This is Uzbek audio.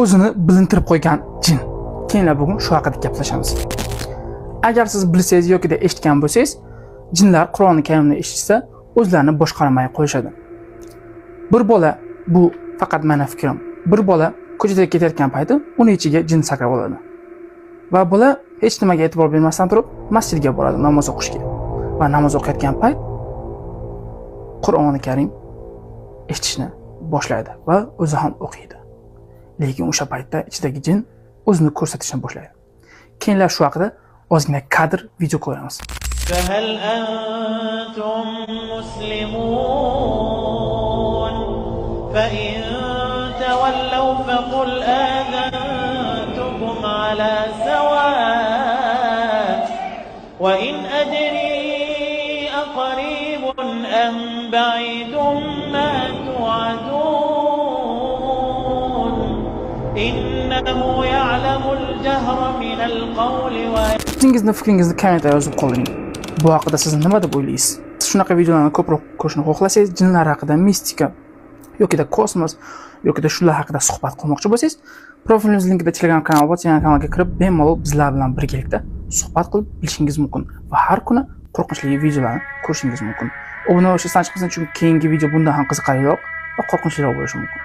o'zini bilintirib qo'ygan jin. Keyinlar bugun shu haqida gaplashamiz. Agar siz bilsangiz yoki eshitgan bo'lsangiz, jinlar Qur'oni Karimni eshitsa, o'zlarini boshqarmay qo'yishadi. Bir bola, bu faqat meni fikrim. Bir bola ko'chada ketayotgan payti uni ichiga jin sakrab oladi. Va bola hech nimaga e'tibor bermasdan turib masjidga boradi namoz o'qishga. Va namoz o'qiyotgan payt Qur'oni Karim eshitishni boshlaydi va o'zi ham o'qiydi. Lekin o'sha paytda ichidagi jin o'zini ko'rsatishni boshlaydi. Keyinlar shu haqida ozgina kadr video ko'ramiz. فهل أنتم مسلمون فإن تولوا فقل آذنتكم على سواء وإن أدري أقريب أم بعيد ما توعدون إنه يعلم الجهر من القول Fikringizni kommentarga yozib qoldiring. Bu haqida siz nima deb o'ylaysiz? Shunaqa videolarni ko'proq ko'rishni xohlasangiz, jinlar haqida, mistika yoki kosmos yoki shular haqida suhbat qilmoqchi bo'lsangiz, profilingiz linkida Telegram kanal bor, Telegram kanalga kirib, bemalol bizlar bilan birgalikda suhbat qilib bilishingiz mumkin va har kuni qo'rqinchli videolarni ko'rishingiz mumkin. Obuna bo'lishni sanashmang, chunki keyingi video bundan ham qiziqarliroq va qo'rqinchliroq bo'lishi mumkin.